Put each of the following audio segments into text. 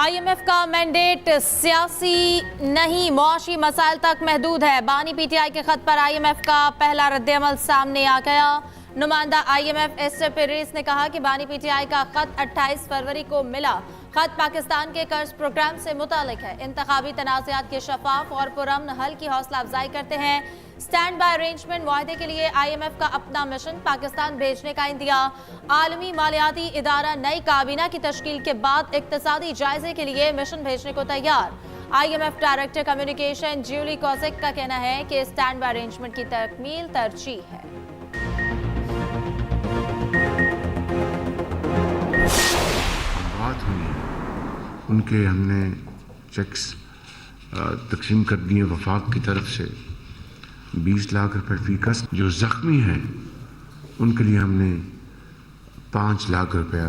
IMF का mandate सियासी नहीं मुआशी मसाइल तक महदूद है। बानी PTI के खत पर IMF का पहला रद्द-ए-अमल सामने आ गया। नुमाइंदा IMF एस्टर पेरेस ने कहा कि बानी PTI का खत 28 फरवरी को मिला। खत पाकिस्तान के कर्ज प्रोग्राम से मुतालिक है। इंतखाबी तनाज़ात के शफाफ और पुरअमन हल की हौसला अफजाई करते हैं। स्टैंड बाय अरेंजमेंट मुआहदे के लिए IMF का अपना मिशन पाकिस्तान भेजने का इंदिया। आलमी मालियाती इदारा नई काबीना की तश्कील के बाद इक्तिसादी जायजे के लिए मिशन भेजने को तैयार। IMF director communication Julie Kozack का कहना है कि स्टैंड बाय अरेंजमेंट की तकमील तरजीह है। बात हुई उनके हमने चेक्स तकसीम कर दिए वफाक की तरफ से 20 लाख रुपए फी कस। जो ज़ख्मी हैं उनके लिए हमने 5 लाख रुपया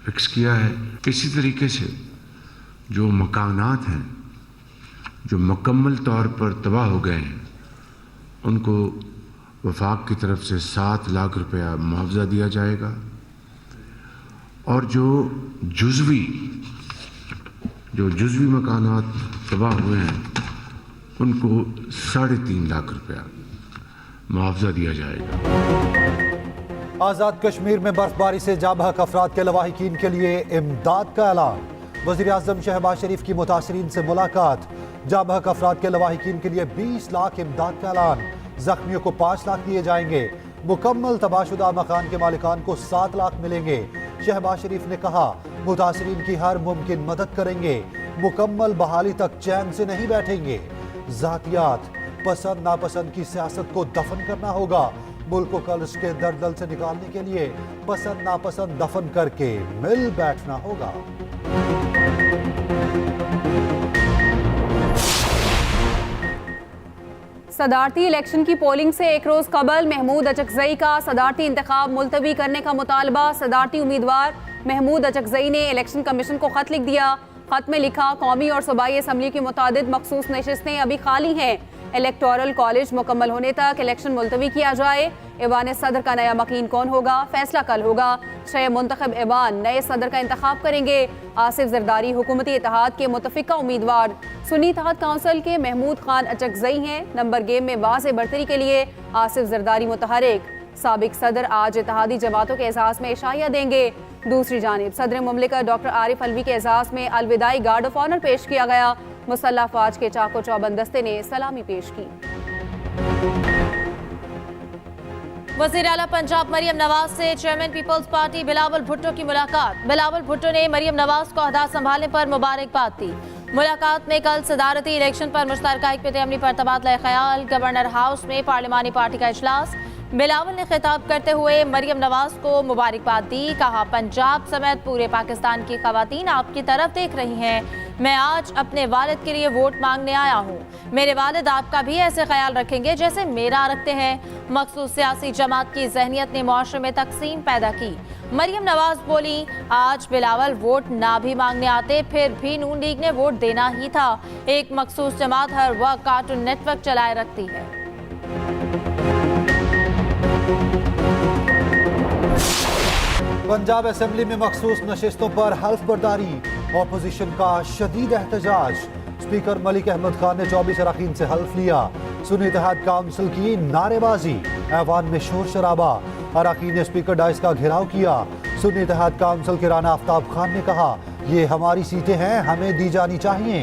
फिक्स किया है। इसी तरीके से जो मकानात हैं जो मुकम्मल तौर पर तबाह हो गए हैं उनको वफाक की तरफ से 7 लाख रुपया मुआवजा दिया जाएगा और जो जुज़वी मकानात तबाह हुए हैं उनको 3.5 लाख रुपया मुआवजा दिया जाएगा। आज़ाद कश्मीर में बर्फबारी से जाँ बहक अफराद के लवाहिकीन के लिए इमदाद का ऐलान। वज़ीर आज़म शहबाज शरीफ की मुतासरीन से मुलाकात। जाँ बहक अफराद के लवाहिकीन के लिए 20 लाख इमदाद का ऐलान। जख्मियों को 5 लाख दिए जाएंगे। मुकम्मल तबाहशुदा मकान के मालिकान को 7 लाख मिलेंगे। शहबाज शरीफ ने कहा मुतासरीन की हर मुमकिन मदद करेंगे। मुकम्मल बहाली तक चैन से नहीं बैठेंगे। जातियात पसंद नापसंद की सियासत को दफन करना होगा। मुल्क को कर्ज के दलदल से निकालने के लिए पसंद नापसंद दफन करके मिल बैठना होगा। सदारती इलेक्शन की पोलिंग से एक रोज कबल महमूद अचकजई का सदारती इंतखाब मुलतवी करने का मुतालबा। सदारती उम्मीदवार महमूद अचकजई ने इलेक्शन कमीशन को खत लिख दिया। खत में लिखा कौमी और सूबाई असम्बली की मुतादिद मखसूस नशिस्तें अभी खाली हैं। इलेक्टोरल कॉलेज मुकम्मल होने तक इलेक्शन मुलतवी किया जाए। ऐवान सदर का नया मकीन कौन होगा फैसला कल होगा। 6 मुंतखब ऐवान नए सदर का इंतखाब करेंगे। आसिफ जरदारी हुकूमती इत्तेहाद के मुतफिका उम्मीदवार सुन्नी इत्तेहाद काउंसिल के महमूद खान अचकजई हैं। नंबर गेम में वाज़े बढ़तरी के लिए आसिफ जरदारी मुतहरिक। साबिक सदर आज इत्तेहादी जमातों के एजाज़ में इशाया देंगे। दूसरी जानिब सदर मुमलिकत डॉक्टर आरिफ अलवी के एजाज़ में अलविदाई गार्ड ऑफ ऑनर पेश किया गया। मुसल्लह फौज के चाको चौबंद दस्ते ने सलामी पेश की। वज़ीर आला पंजाब मरियम नवाज से chairman People's Party Bilawal Bhutto की मुलाकात। बिलावल भुट्टो ने मरियम नवाज को अहदा संभालने पर मुबारकबाद दी। मुलाकात में कल सदारती इलेक्शन पर मुश्तरका हिकमत अमली पर तबादला ख्याल। गवर्नर हाउस में पार्लिमानी पार्टी का इजलास। बिलावल ने खिताब करते हुए मरियम नवाज को मुबारकबाद दी। कहा पंजाब समेत पूरे पाकिस्तान की खवातीन आपकी तरफ देख रही हैं। मैं आज अपने वालिद के लिए वोट मांगने आया हूँ। मेरे वालिद आपका भी ऐसे ख्याल रखेंगे जैसे मेरा रखते हैं। मखसूस सियासी जमात की जहनियत ने मुआशरे में तकसीम पैदा की। मरियम नवाज बोली आज बिलावल वोट ना भी मांगने आते फिर भी नून लीग ने वोट देना ही था। एक मखसूस जमात हर वक्त कार्टून नेटवर्क चलाए रखती है। पंजाब असेंबली में मखसूस नशिस्तों पर हल्फ बर्दारी। ऑपोजिशन का शदीद एहतजाज। स्पीकर मलिक अहमद खान ने 24 अरकान से हल्फ लिया। सुन्नी इत्तेहाद काउंसिल की नारेबाजी। ऐवान में शोर शराबा। अरकान ने स्पीकर डाइस का घेराव किया। सुन्नी इत्तेहाद काउंसिल के राना आफ्ताब खान ने कहा ये हमारी सीटें हैं हमें दी जानी चाहिए।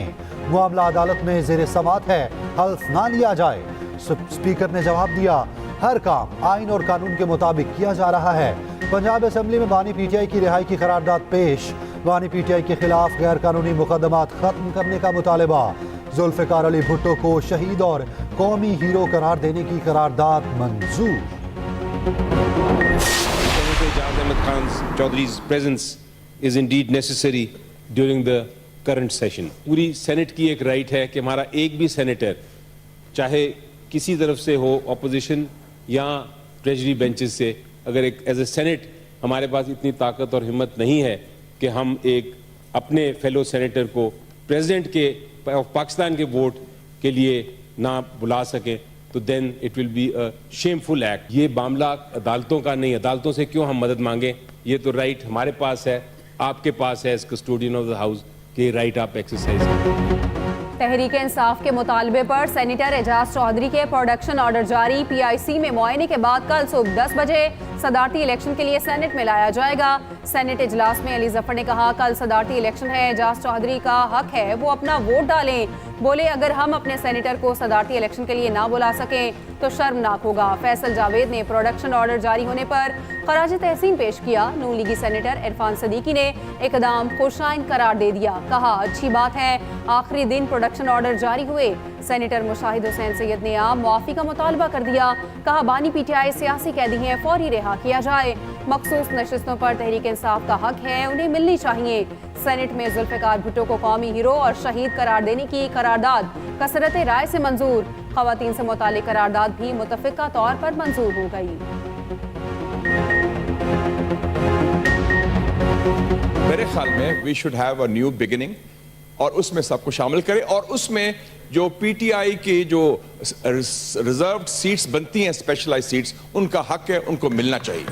मामला अदालत में जेर समात है हल्फ ना लिया जाए। स्पीकर ने जवाब दिया हर काम आइन और कानून के मुताबिक किया जा रहा है। पंजाब असेंबली में बानी PTI की रिहाई की करारदाद पेश। बानी PTI के खिलाफ गैर कानूनी मुकदमात खत्म करने का मुतालबा। जुल्फ़िकार अली भुट्टो को शहीद और कौमी हीरो करार देने की करारदाद मंजूर। Ahmed Khan's Chaudhry's presence is indeed necessary during the current session. पूरी सेनेट की एक राइट है कि हमारा एक भी सेनेटर चाहे किसी तरफ से हो ऑपोजिशन या ट्रेजरी बेंचेस से अगर एक एज ए सेनेट हमारे पास इतनी ताकत और हिम्मत नहीं है कि हम एक अपने फेलो सेनेटर को प्रेसिडेंट के पाकिस्तान के वोट के लिए ना बुला सकें तो then it will be a shameful act. ये मामला अदालतों का नहीं, अदालतों से क्यों हम मदद मांगे, ये तो राइट हमारे पास है। आपके पास है as custodian of the house कि राइट आप एक्सरसाइज करें। तहरीक इंसाफ के मुतालबे पर सेनेटर एजाज चौधरी के प्रोडक्शन ऑर्डर जारी। PIC में मुआयने के बाद कल सुबह 10 बजे सदारती इलेक्शन के लिए सेनेट में लाया जाएगा। सेनेट इजलास में अली जफर ने कहा, कल सदारती इलेक्शन है, एजाज चौधरी का हक है वो अपना वोट डालें। बोले, अगर हम अपने सेनेटर को सदारती इलेक्शन के लिए ना बुला सकें तो शर्मनाक होगा। फैसल जावेद ने प्रोडक्शन ऑर्डर जारी होने पर खराज तहसीन पेश किया। नून लीगी सेनेटर इरफान सदीकी ने इकदाम खुशाइन करार दे दिया। कहा, अच्छी बात है आखिरी दिन प्रोडक्शन ऑर्डर जारी हुए। सेनेटर मुशाहिद हुसैन सैयद ने आम मुआफी का मुतालबा कर दिया। कहा, बानी PTI सियासी कैदी हैं, फौरी रिहा किया जाए। मखसूस नशिस्तों पर तहरीक इंसाफ का हक है, उन्हें मिलनी चाहिए। सेनेट में जुल्फिकार भुट्टो को कौमी हीरो और शहीद करार देने की करारदाद कसरत राय से मंजूर। खवातीन से मुतालिक करारदाद भी मुतफ़िका तौर पर मंजूर हो गई। मेरे ख्याल में we should have a new beginning और उसमें सबको शामिल करें और उसमें जो PTI की जो रिजर्व्ड सीट्स बनती हैं, स्पेशलाइज्ड सीट्स, उनका हक है, उनको मिलना चाहिए।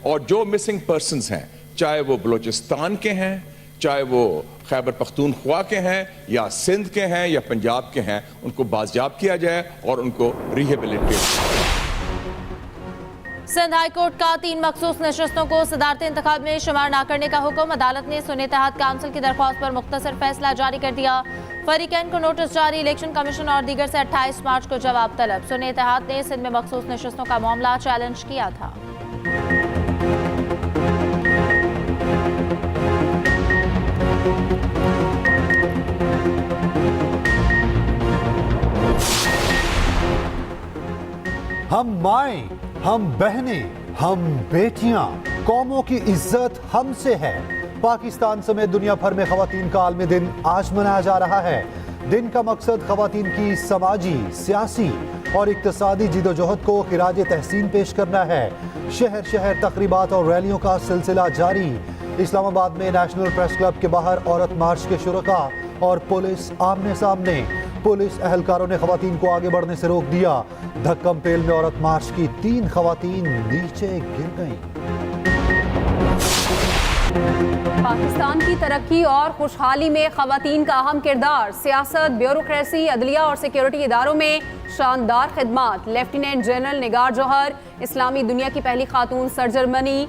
और जो मिसिंग पर्सन्स हैं, चाहे वो बलूचिस्तान के हैं, चाहे वो खैबर पख्तूनख्वा के हैं या सिंध के हैं या पंजाब के हैं, उनको बाजियाब किया जाए और उनको रिहेबिलिटेट। सिंध हाई कोर्ट का 3 मखसूस नशिस्तों को सदारती इंतखाब में शुमार न करने का हुक्म। अदालत ने सुन्नी इत्तेहाद काउंसिल की दरख्वास्त पर मुख्तसर फैसला जारी कर दिया। फरीकैन को नोटिस जारी। इलेक्शन कमीशन और दीगर से 28 मार्च को जवाब तलब। सुन्नी इत्तेहाद ने सिंध में मखसूस नशिस्तों का मामला चैलेंज किया था। हम माएं, हम बहनें, हम बेटियां, कौमों की इज्जत हमसे है। पाकिस्तान समेत दुनिया भर में खवातीन का आलमी दिन आज मनाया जा रहा है। दिन का मकसद खवातीन की समाजी, सियासी और इक्तसादी जिदोजहद को खिराज तहसीन पेश करना है। शहर शहर तकरीबात और रैलियों का सिलसिला जारी। इस्लामाबाद में नेशनल प्रेस क्लब के बाहर औरत मार्च के शुरका और पुलिस आमने सामने। पुलिस एहलकारों ने खवातीन को आगे बढ़ने से रोक दिया। धक्कम पेल में औरत मार्च की 3 खवातीन नीचे गिर गईं। पाकिस्तान की तरक्की और खुशहाली में खवातीन का अहम किरदार। सियासत, ब्यूरोक्रेसी, अदलिया और सिक्योरिटी इदारों में शानदार खिदमात। लेफ्टिनेंट जनरल निगार जौहर इस्लामी दुनिया की पहली खातून सर्जर बनी।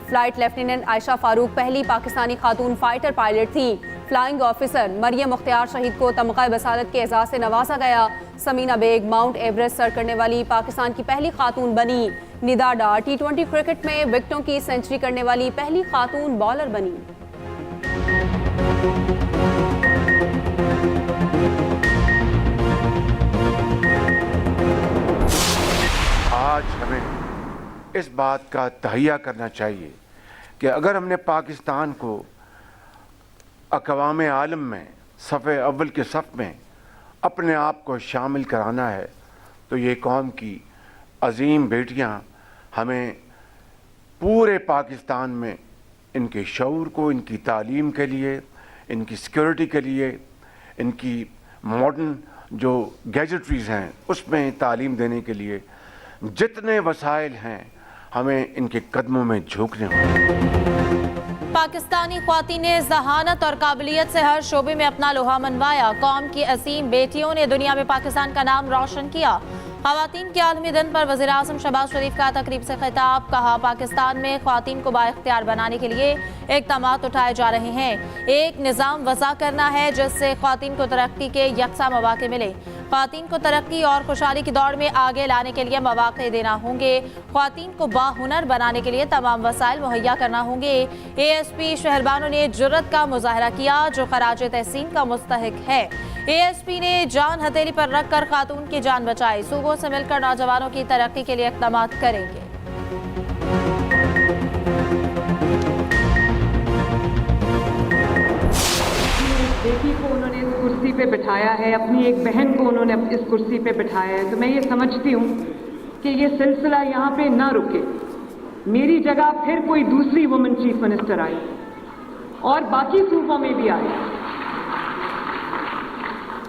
फ्लाइट लेफ्टिनेंट आयशा फारूक पहली पाकिस्तानी खातून फाइटर पायलट थी। फ्लाइंग ऑफिसर मरियम मुख्तियार शहीद को तमगा बसालत के एजाज से नवाजा गया। समीना बेग माउंट एवरेस्ट सर करने वाली पाकिस्तान की पहली खातून बनी। निदा डार T20 क्रिकेट में विकेटों की सेंचुरी करने वाली पहली खातून बॉलर बनी। आज हमें इस बात का तहैया करना चाहिए कि अगर हमने पाकिस्तान को अक़वाम आलम में सफ़े अव्वल के सफ़ में अपने आप को शामिल कराना है तो ये कौम की अजीम बेटियां हमें पूरे पाकिस्तान में इनके शऊर को, इनकी तालीम के लिए, इनकी सिक्योरिटी के लिए, इनकी मॉडर्न जो गैजेटरीज़ हैं उसमें तालीम देने के लिए जितने वसाइल हैं हमें इनके कदमों में झुकने होंगे। पाकिस्तानी ख्वातीन ने जहानत और काबिलियत से हर शोबे में अपना लोहा मनवाया। कौम की असीम बेटियों ने दुनिया में पाकिस्तान का नाम रोशन किया। ख्वातीन के आलमी दिन पर वज़ीर आज़म शहबाज शरीफ का तकरीब से खिताब। कहा, पाकिस्तान में ख्वातीन को बाइख्तियार बनाने के लिए इक़दामात उठाए जा रहे हैं। एक निज़ाम वज़ा करना है जिससे ख्वातीन को तरक्की के यकसा मौक़े मिले। ख्वातीन को तरक्की और खुशहाली की दौड़ में आगे लाने के लिए मौक़े देना होंगे। ख्वातीन को बाहुनर बनाने के लिए तमाम वसाइल मुहैया करना होंगे। ASP शहरबानों ने जुर्रत का मुजाहरा किया जो खराज तहसीन का मुस्तहिक है। ASP ने जान हथेली पर रखकर खातून की जान बचाई। सूबों से मिलकर नौजवानों की तरक्की के लिए इक़दामात करेंगे। बेटी को उन्होंने इस कुर्सी पे बिठाया है, अपनी एक बहन को उन्होंने इस कुर्सी पे बिठाया है, तो मैं ये समझती हूँ कि ये सिलसिला यहाँ पे ना रुके। मेरी जगह फिर कोई दूसरी वुमेन चीफ मिनिस्टर आई और बाकी सूबों में भी आई।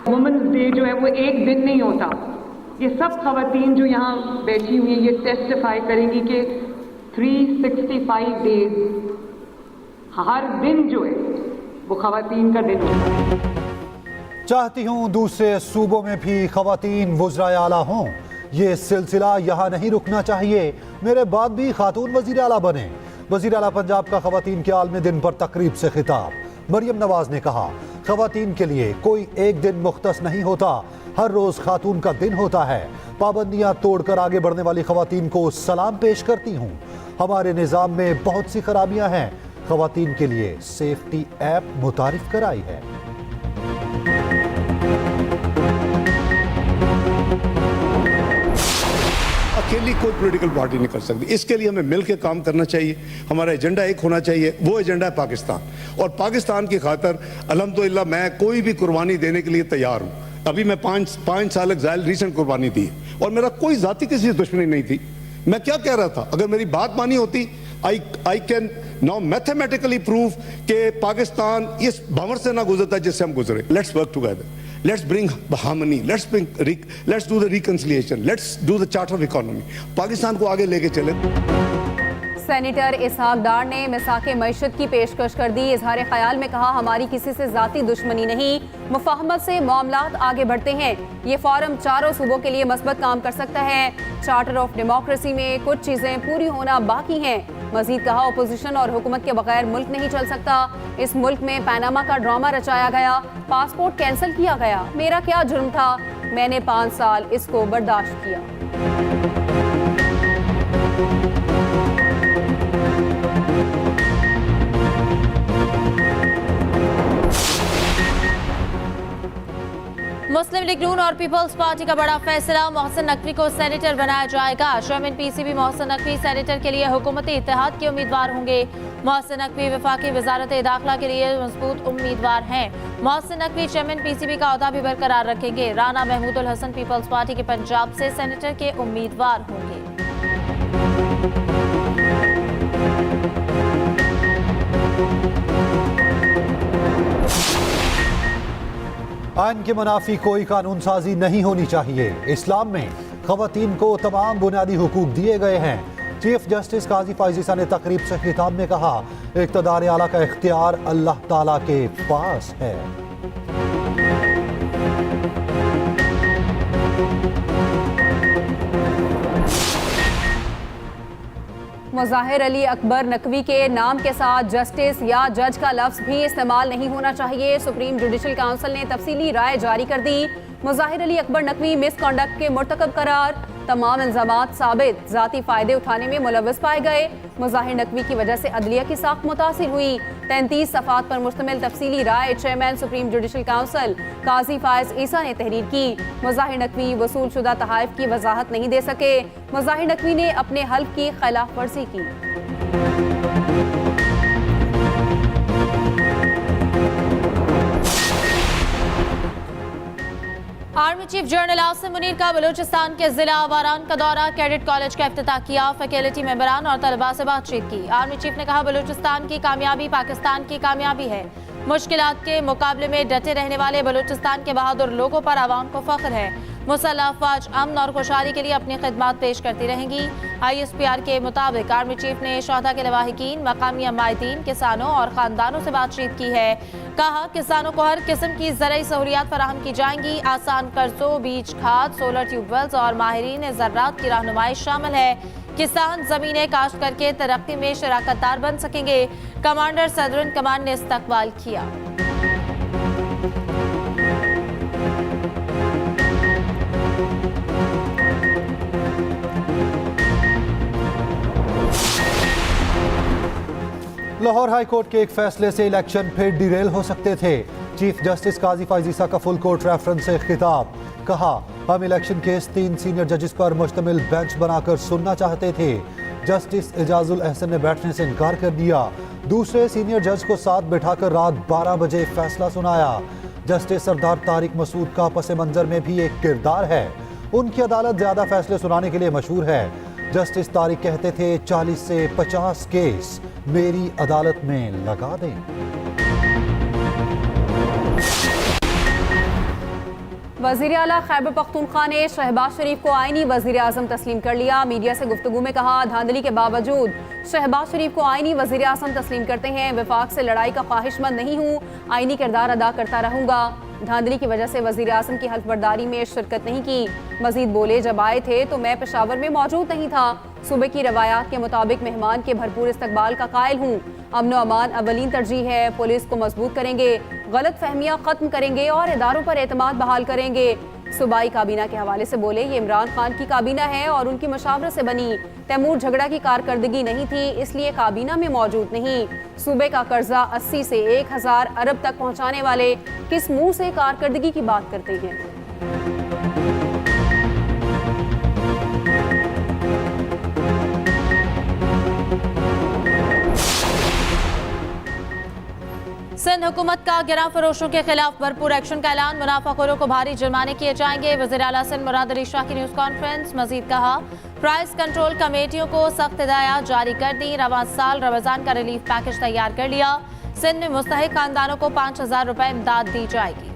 वुमेन्स डे जो है वो एक दिन नहीं होता। ये सब खवातीन जो यहाँ बैठी हुई हैं ये टेस्टिफाई करेंगी कि 365 डेज हर दिन जो है वो खवातीन का दिन होता है। चाहती हूँ दूसरे सूबों में भी खवातीन वज़राए आला हों। ये सिलसिला यहाँ नहीं रुकना चाहिए। मेरे बाद भी खातून वज़ीर आला बने। वज़ीर आला पंजाब का खवातीन के आलमी दिन पर तकरीब से खिताब। मरियम नवाज ने कहा, खवातीन के लिए कोई एक दिन मुख्तस नहीं होता, हर रोज खातून का दिन होता है। पाबंदियां तोड़कर आगे बढ़ने वाली खवातीन को सलाम पेश करती हूँ। हमारे निज़ाम में बहुत सी खराबियां हैं। खवातीन के लिए सेफ्टी ऐप मुतारिफ कराई है। अकेली कोई पॉलिटिकल पार्टी नहीं कर सकती। इसके लिए हमें मिलकर काम करना चाहिए। हमारा एजेंडा एक होना चाहिए, वो एजेंडा है पाकिस्तान। और पाकिस्तान की खातर अल्हम्दुलिल्लाह मैं कोई भी कुर्बानी देने के लिए तैयार हूँ। अभी मैं पाँच साल एक्साइल रीसेंट कुर्बानी दी और मेरा कोई जाति किसी से दुश्मनी नहीं थी। मैं क्या कह रहा था, अगर मेरी बात मानी होती, I can now mathematically prove कि पाकिस्तान इस भंवर से ना गुजरता जिससे हम गुजरे। Let's work together, let's bring harmony, let's do the reconciliation, let's do the charter of economy। Pakistan को आगे लेके चले। सेनेटर इसहाक डार ने मिसाके मईशत की पेशकश कर दी। इजहार ख्याल में कहा, हमारी किसी से जाती दुश्मनी नहीं, मुफाहमत से मामलात आगे बढ़ते हैं। ये फोरम चारों सूबों के लिए मस्बत काम कर सकता है। चार्टर ऑफ डेमोक्रेसी में कुछ चीज़ें पूरी होना बाकी हैं। मजीद कहा, अपोजिशन और हुकूमत के बगैर मुल्क नहीं चल सकता। इस मुल्क में पैनामा का ड्रामा रचाया गया, पासपोर्ट कैंसिल किया गया। मेरा क्या जुर्म था, मैंने 5 साल इसको बर्दाश्त किया। मुस्लिम लीग नून और पीपल्स पार्टी का बड़ा फैसला, मोहसिन नकवी को सेनेटर बनाया जाएगा। Chairman PCB Mohsin Naqvi senator के लिए हुकूमती इत्तेहाद के उम्मीदवार होंगे। मोहसिन नकवी वफाकी वजारत दाखिला के लिए मजबूत उम्मीदवार हैं। मोहसिन नकवी चेयरमैन पीसीबी का ओहदा भी बरकरार रखेंगे। राना महमूदुल हसन पीपल्स पार्टी के पंजाब से सेनेटर के उम्मीदवार होंगे। आइन के मुनाफी कोई कानून साजी नहीं होनी चाहिए। इस्लाम में खवातीन को तमाम बुनियादी हुकूक दिए गए हैं। चीफ जस्टिस काजी फायजीसा ने तकरीब से खिताब में कहा, इक़्तिदार आला का इख्तियार अल्लाह ताला के पास है। मुज़ाहिर अली अकबर नकवी के नाम के साथ जस्टिस या जज का लफ्ज़ भी इस्तेमाल नहीं होना चाहिए। सुप्रीम जुडिशल काउंसिल ने तफसीली राय जारी कर दी। मुज़ाहिर अली अकबर नकवी मिसकॉन्डक्ट के मुर्तकब करार, तमाम इल्ज़ामात साबित, ज़ाती फ़ायदे उठाने में मुलव्वस पाए गए। मुज़ाहिर नकवी की वजह से अदलिया की साख मुतासिर हुई। 33 सफ़ात पर मुश्तमिल तफसीली राय चेयरमैन सुप्रीम जुडिशल काउंसिल काजी फायज ईसा ने तहरीर की। मुज़ाहिर नकवी वसूल शुदा तहाइफ की वजाहत नहीं दे सके। मुज़ाहिर नकवी ने अपने हल्फ की खिलाफ वर्जी की। Army chief general Asim Munir का बलूचिस्तान के जिला आवारान का दौरा, कैडेट कॉलेज का इफ्तिताह किया, फैकल्टी मेंबरान और तलबा से बातचीत की। आर्मी चीफ ने कहा, बलूचिस्तान की कामयाबी पाकिस्तान की कामयाबी है। मुश्किलात के मुकाबले में डटे रहने वाले बलूचिस्तान के बहादुर लोगों पर आवाम को फख्र है। मुसल्लह अफवाज अमन और खुशहाली के लिए अपनी खिदमत पेश करती रहेंगी। ISPR के मुताबिक आर्मी चीफ ने शहदा के लवाहिकीन, मकामी अमायतीन, किसानों और ख़ानदानों से बातचीत की है। कहा, किसानों को हर किस्म की ज़राई सहूलियात फराहम की जाएंगी। आसान कर्जों, बीज खाद, सोलर ट्यूबवेल्स और माहिरीन ज़राअत की रहनुमाई शामिल है। किसान ज़मीनें काश्त करके तरक्की में शराकतदार बन सकेंगे। कमांडर सदरुन कमान ने इस्तकबाल किया। लाहौर हाई कोर्ट के एक फैसले से इलेक्शन फिर डिरेल हो सकते थे। चीफ जस्टिस काजी फायजीसा का फुल कोर्ट रेफरेंस से खिताब, कहा, हम इलेक्शन केस 3 सीनियर जजेस पर मुश्तमिल बेंच बनाकर सुनना चाहते थे। जस्टिस एजाजुल अहसन ने बैठने से इनकार कर दिया। दूसरे सीनियर जज को साथ बिठाकर रात 12 बजे फैसला सुनाया। जस्टिस सरदार तारिक मसूद का पस मंजर में भी एक किरदार है। उनकी अदालत ज्यादा फैसले सुनाने के लिए मशहूर है। जस्टिस तारिक कहते थे, 40 से 50 केस मेरी अदालत में लगा दें। वज़ीर आला खैबर पख्तूनख्वा ने शहबाज शरीफ को आईनी वज़ीर आज़म तस्लीम कर लिया। मीडिया से गुफ्तगू में कहा, धांधली के बावजूद शहबाज शरीफ को आईनी वज़ीर आज़म तस्लीम करते हैं। वफाक से लड़ाई का ख्वाहिशमंद नहीं हूँ, आईनी किरदार अदा करता रहूँगा। धांधली की वजह से वज़ीर आज़म की हल्फ बर्दारी में शिरकत नहीं की। मजीद बोले, जब आए थे तो मैं पेशावर में मौजूद नहीं था। सूबे की रवायात के मुताबिक मेहमान के भरपूर इस्तकबाल का कायल हूँ। अमन व अमान अवलीन तरजीह है। पुलिस को मजबूत करेंगे, गलत फहमियाँ खत्म करेंगे और इदारों पर एतमाद बहाल करेंगे। सूबाई काबीना के हवाले से बोले, ये इमरान खान की काबीना है और उनकी मशावरत से बनी। तैमूर झगड़ा की कारकर्दगी नहीं थी, इसलिए काबीना में मौजूद नहीं। सूबे का कर्जा 80 से 1000 अरब तक पहुँचाने वाले किस मुँह से कारकर्दगी की बात करते हैं? सिंध हुकूमत का गिरा फरोशों के खिलाफ भरपूर एक्शन का ऐलान। मुनाफाखोरों को भारी जुर्माने किए जाएंगे। वज़ीर आला सिंध मुराद अली शाह की न्यूज़ कॉन्फ्रेंस। मजीद कहा, प्राइस कंट्रोल कमेटियों को सख्त हिदायत जारी कर दी। रवां साल रमजान का रिलीफ पैकेज तैयार कर लिया। सिंध में मुस्तहिक खानदानों को 5000 रुपए इमदाद दी जाएगी।